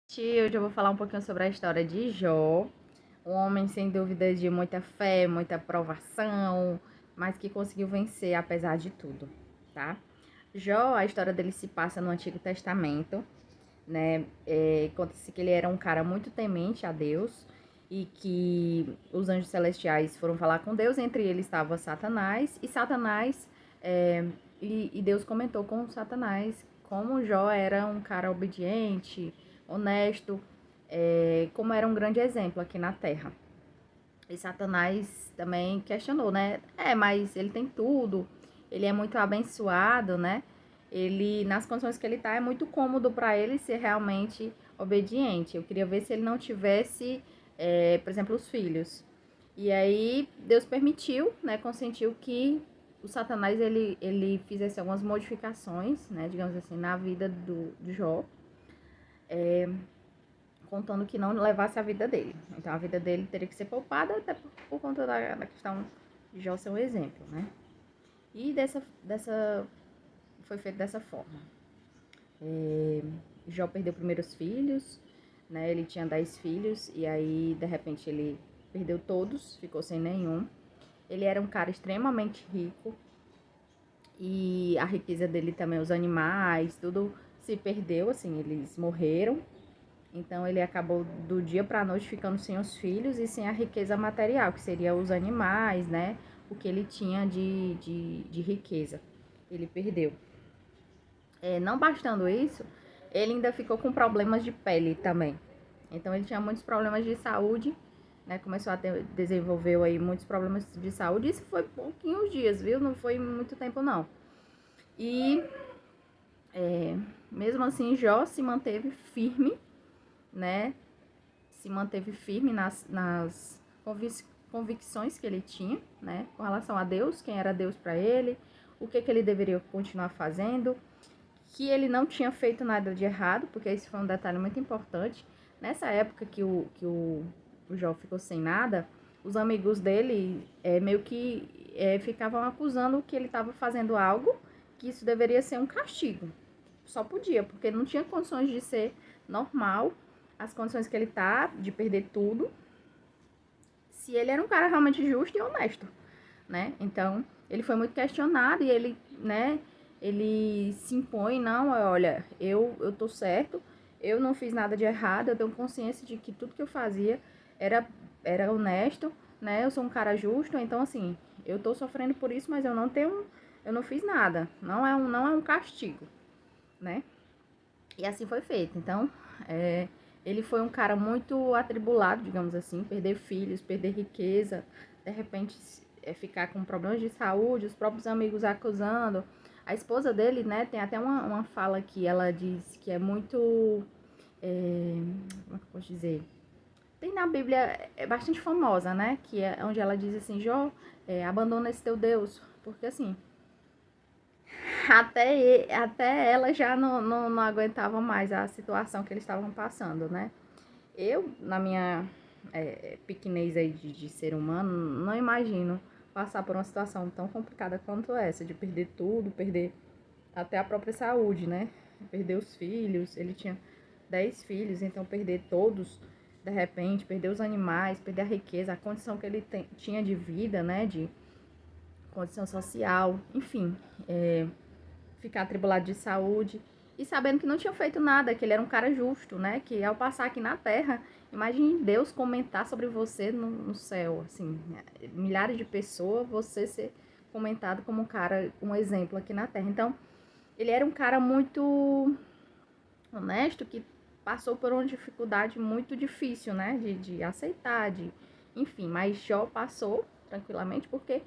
Hoje eu vou falar um pouquinho sobre a história de Jó, um homem sem dúvida de muita fé, muita provação, mas que conseguiu vencer apesar de tudo, tá? Jó, a história dele se passa no Antigo Testamento, né? Conta-se que ele era um cara muito temente a Deus e que os anjos celestiais foram falar com Deus, entre eles estava Satanás, e Satanás, e Deus comentou com Satanás como Jó era um cara obediente, honesto, como era um grande exemplo aqui na Terra. E Satanás também questionou, né? Mas ele tem tudo, ele é muito abençoado, né? Ele, nas condições que ele tá, é muito cômodo para ele ser realmente obediente. Eu queria ver se ele não tivesse, por exemplo, os filhos. E aí Deus permitiu, né? Consentiu que o Satanás ele fizesse algumas modificações, né? Digamos assim, na vida do Jó, contando que não levasse a vida dele. Então a vida dele teria que ser poupada até por conta da questão de Jó ser um exemplo, né? E foi feito dessa forma. Jó perdeu primeiros filhos, né? Ele tinha 10 filhos e aí de repente ele perdeu todos, ficou sem nenhum. Ele era um cara extremamente rico e a riqueza dele também, os animais, tudo se perdeu, assim, eles morreram. Então ele acabou do dia para a noite ficando sem os filhos e sem a riqueza material, que seria os animais, né? O que ele tinha de riqueza. Ele perdeu. Não bastando isso, ele ainda ficou com problemas de pele também. Então ele tinha muitos problemas de saúde, né? Começou a desenvolveu aí muitos problemas de saúde. Isso foi pouquinhos dias, viu? Não foi muito tempo não. E mesmo assim, Jó se manteve firme, né? Se manteve firme nas convicções que ele tinha, né? Com relação a Deus, quem era Deus para ele, o que ele deveria continuar fazendo, que ele não tinha feito nada de errado, porque esse foi um detalhe muito importante. Nessa época que o Jó ficou sem nada, os amigos dele meio que ficavam acusando que ele estava fazendo algo, que isso deveria ser um castigo. Só podia, porque não tinha condições de ser normal, as condições que ele tá, de perder tudo, se ele era um cara realmente justo e honesto, né? Então, ele foi muito questionado e ele, né, ele se impõe, não, olha, eu tô certo, eu não fiz nada de errado, eu tenho consciência de que tudo que eu fazia era honesto, né? Eu sou um cara justo, então assim, eu tô sofrendo por isso, mas eu não fiz nada, não é um castigo, né? E assim foi feito. Então, ele foi um cara muito atribulado, digamos assim, perder filhos, perder riqueza, de repente ficar com problemas de saúde, os próprios amigos acusando. A esposa dele, né, tem até uma fala que ela diz que é muito. Como é que eu posso dizer? Tem na Bíblia, é bastante famosa, né? Que é onde ela diz assim: Jó, abandona esse teu Deus. Porque assim, até ela já não aguentava mais a situação que eles estavam passando, né? Eu, na minha pequenez aí de ser humano, não imagino passar por uma situação tão complicada quanto essa, de perder tudo, perder até a própria saúde, né? Perder os filhos, ele tinha 10 filhos, então perder todos, de repente, perder os animais, perder a riqueza, a condição que ele tinha de vida, né? De condição social, enfim, ficar atribulado de saúde e sabendo que não tinha feito nada, que ele era um cara justo, né? Que ao passar aqui na Terra, imagine Deus comentar sobre você no céu, assim, milhares de pessoas, você ser comentado como um cara, um exemplo aqui na Terra. Então, ele era um cara muito honesto que passou por uma dificuldade muito difícil, né? De aceitar, enfim, mas Jó passou tranquilamente porque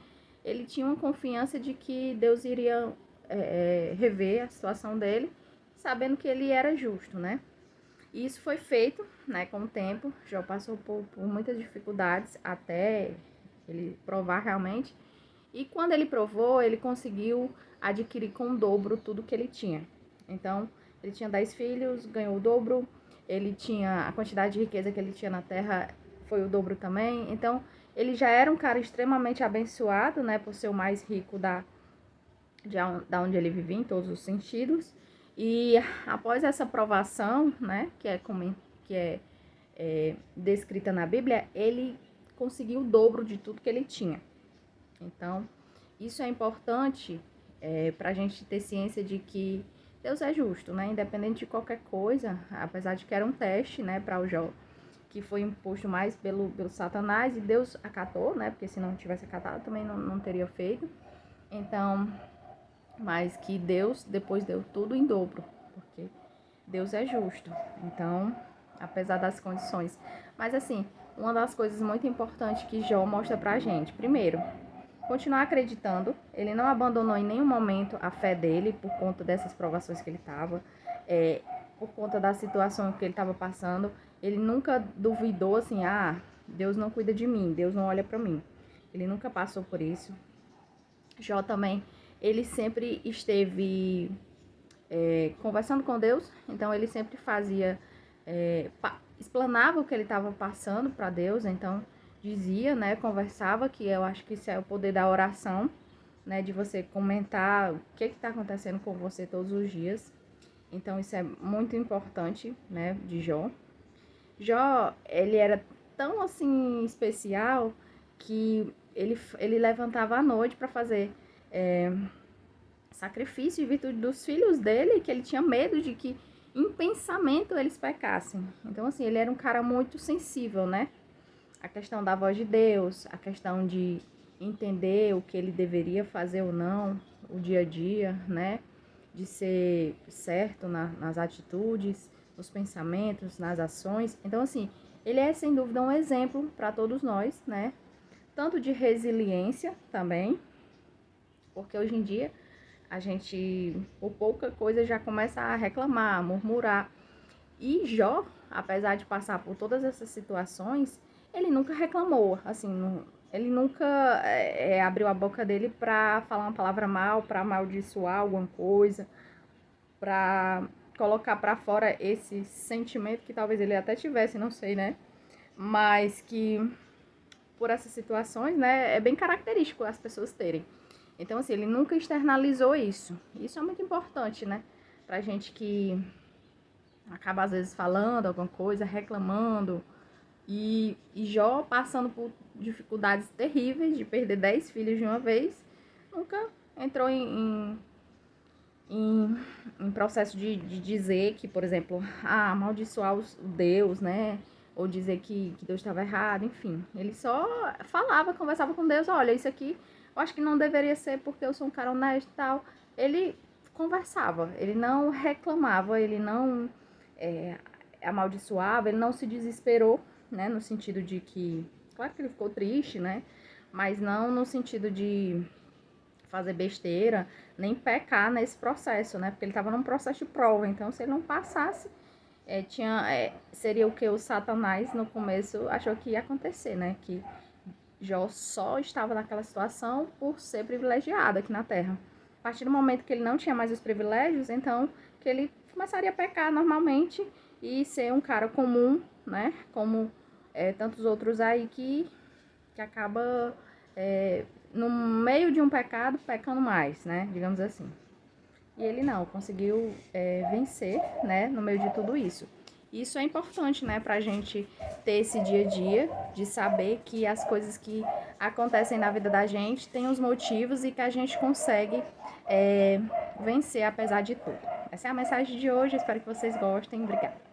ele tinha uma confiança de que Deus iria rever a situação dele, sabendo que ele era justo, né? E isso foi feito, né, com o tempo. Jó passou por muitas dificuldades até ele provar realmente. E quando ele provou, ele conseguiu adquirir com o dobro tudo que ele tinha. Então, ele tinha 10 filhos, ganhou o dobro. Ele tinha a quantidade de riqueza que ele tinha na terra foi o dobro também. Então, ele já era um cara extremamente abençoado, né, por ser o mais rico da onde ele vivia em todos os sentidos. E após essa provação, né, que é que é descrita na Bíblia, ele conseguiu o dobro de tudo que ele tinha. Então, isso é importante para a gente ter ciência de que Deus é justo, né? Independente de qualquer coisa, apesar de que era um teste, né, para o Jó, que foi imposto mais pelo Satanás, e Deus acatou, né? Porque se não tivesse acatado, também não teria feito. Então, mas que Deus depois deu tudo em dobro, porque Deus é justo. Então, apesar das condições. Mas assim, uma das coisas muito importantes que Jó mostra pra gente, primeiro, continuar acreditando. Ele não abandonou em nenhum momento a fé dele por conta dessas provações que ele estava, por conta da situação que ele estava passando. Ele nunca duvidou assim, Deus não cuida de mim, Deus não olha para mim. Ele nunca passou por isso. Jó também, ele sempre esteve conversando com Deus, então ele sempre fazia, explanava o que ele estava passando para Deus, então dizia, né, conversava, que eu acho que isso é o poder da oração, né, de você comentar o que está acontecendo com você todos os dias. Então isso é muito importante, né, de Jó. Jó, ele era tão assim especial que ele levantava à noite para fazer sacrifício em virtude dos filhos dele, que ele tinha medo de que em pensamento eles pecassem. Então assim, ele era um cara muito sensível, né? A questão da voz de Deus, a questão de entender o que ele deveria fazer ou não, o dia a dia, né? De ser certo nas atitudes, nos pensamentos, nas ações. Então, assim, ele é sem dúvida um exemplo para todos nós, né? Tanto de resiliência também, porque hoje em dia a gente, por pouca coisa, já começa a reclamar, a murmurar. E Jó, apesar de passar por todas essas situações, ele nunca reclamou, assim, ele nunca abriu a boca dele para falar uma palavra mal, para amaldiçoar alguma coisa, para colocar para fora esse sentimento que talvez ele até tivesse, não sei, né? Mas que por essas situações, né, é bem característico as pessoas terem. Então, assim, ele nunca externalizou isso. Isso é muito importante, né? Pra gente que acaba às vezes falando alguma coisa, reclamando, e Jó passando por dificuldades terríveis de perder 10 filhos de uma vez, nunca entrou em processo de dizer que, por exemplo, amaldiçoar o Deus, né? Ou dizer que Deus estava errado, enfim. Ele só falava, conversava com Deus, olha, isso aqui eu acho que não deveria ser porque eu sou um cara honesto e tal. Ele conversava, ele não reclamava, ele não amaldiçoava, ele não se desesperou, né? No sentido de que, claro que ele ficou triste, né? Mas não no sentido de fazer besteira, nem pecar nesse processo, né? Porque ele estava num processo de prova, então se ele não passasse, seria o que o Satanás no começo achou que ia acontecer, né? Que Jó só estava naquela situação por ser privilegiado aqui na Terra. A partir do momento que ele não tinha mais os privilégios, então que ele começaria a pecar normalmente e ser um cara comum, né? Como tantos outros aí que acaba no meio de um pecado pecando mais, né? Digamos assim. E ele não, conseguiu vencer, né? No meio de tudo isso. Isso é importante, né, pra gente ter esse dia a dia, de saber que as coisas que acontecem na vida da gente têm os motivos e que a gente consegue vencer apesar de tudo. Essa é a mensagem de hoje, espero que vocês gostem. Obrigada.